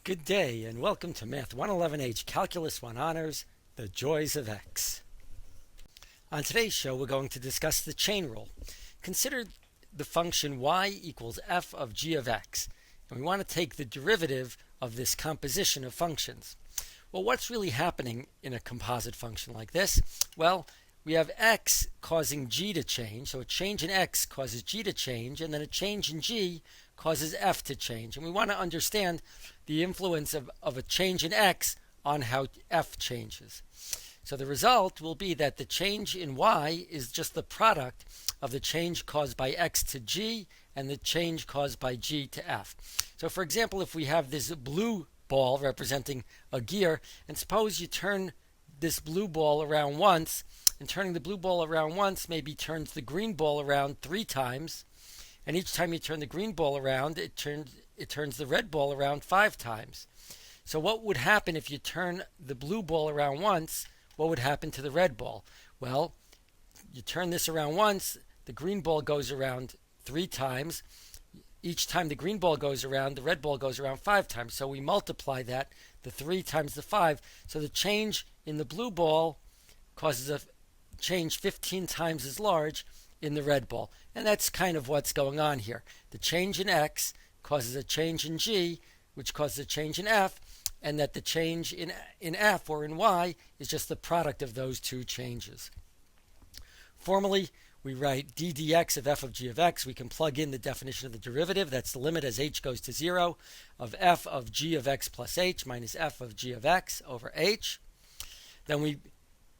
Good day and welcome to Math 111H Calculus 1 Honors, The Joys of X. On today's show we're going to discuss the chain rule. Consider the function y equals f of g of x, and we want to take the derivative of this composition of functions. Well, what's really happening in a composite function like this? Well, we have x causing g to change, so a change in x causes g to change, and then a change in g causes f to change. And we want to understand the influence of a change in x on how f changes. So the result will be that the change in y is just the product of the change caused by x to g and the change caused by g to f. So for example, if we have this blue ball representing a gear, and suppose you turn this blue ball around once, and turning the blue ball around once maybe turns the green ball around 3 times, and each time you turn the green ball around, it turns the red ball around 5 times. So what would happen if you turn the blue ball around once? What would happen to the red ball? Well, you turn this around once, the green ball goes around 3 times. Each time the green ball goes around, the red ball goes around 5 times. So we multiply that, the 3 times the 5. So the change in the blue ball causes a change 15 times as large in the red ball. And that's kind of what's going on here. The change in x causes a change in g, which causes a change in f, and that the change in f or in y is just the product of those two changes. Formally, we write d dx of f of g of x. We can plug in the definition of the derivative. That's the limit as h goes to 0 of f of g of x plus h minus f of g of x over h. Then we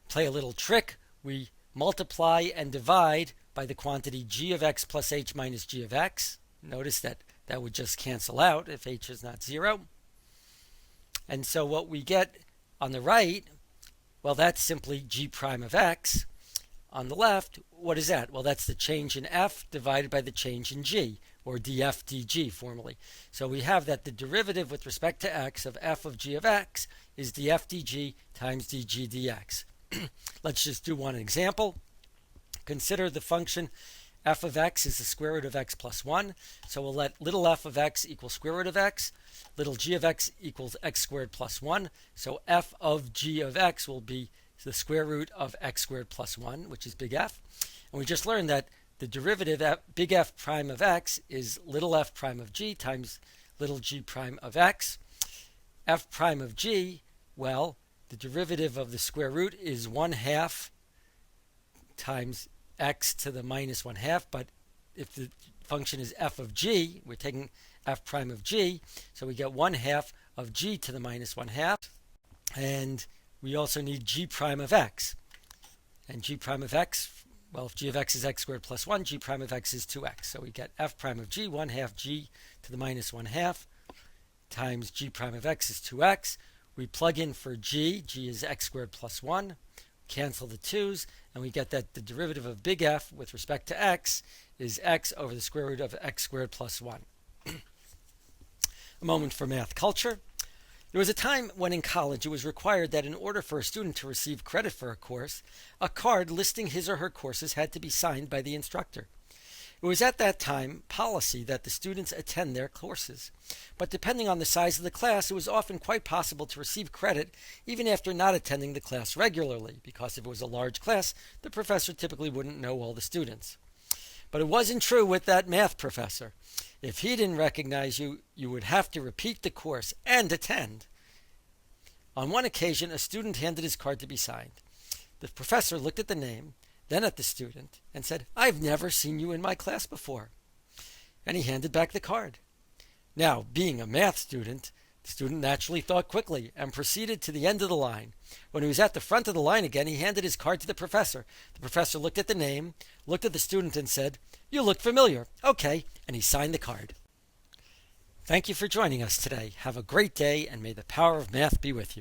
play a little trick. We multiply and divide by the quantity g of x plus h minus g of x. Notice that that would just cancel out if h is not 0. And so what we get on the right, well, that's simply g prime of x. On the left, what is that? Well, that's the change in f divided by the change in g, or df dg formally. So we have that the derivative with respect to x of f of g of x is df dg times dg dx. Let's just do one example. Consider the function f of x is the square root of x plus 1. So we'll let little f of x equal square root of x. Little g of x equals x squared plus 1. So f of g of x will be the square root of x squared plus 1, which is big F. And we just learned that the derivative big F prime of x is little f prime of g times little g prime of x. F prime of g, well, the derivative of the square root is 1/2 times x to the minus 1/2. But if the function is f of g, we're taking f prime of g, so we get 1/2 of g to the minus 1/2. And we also need g prime of x. And g prime of x, well, if g of x is x squared plus 1, g prime of x is 2x. So we get f prime of g, 1/2 g to the minus 1/2 times g prime of x is 2x. We plug in for g is x squared plus 1, cancel the 2's, and we get that the derivative of big F with respect to x is x over the square root of x squared plus 1. A moment for math culture. There was a time when in college it was required that in order for a student to receive credit for a course, a card listing his or her courses had to be signed by the instructor. It was at that time policy that the students attend their courses. But depending on the size of the class, it was often quite possible to receive credit even after not attending the class regularly, because if it was a large class, the professor typically wouldn't know all the students. But it wasn't true with that math professor. If he didn't recognize you, you would have to repeat the course and attend. On one occasion, a student handed his card to be signed. The professor looked at the name, then at the student, and said, "I've never seen you in my class before." And he handed back the card. Now, being a math student, the student naturally thought quickly and proceeded to the end of the line. When he was at the front of the line again, he handed his card to the professor. The professor looked at the name, looked at the student, and said, "You look familiar." "Okay," and he signed the card. Thank you for joining us today. Have a great day, and may the power of math be with you.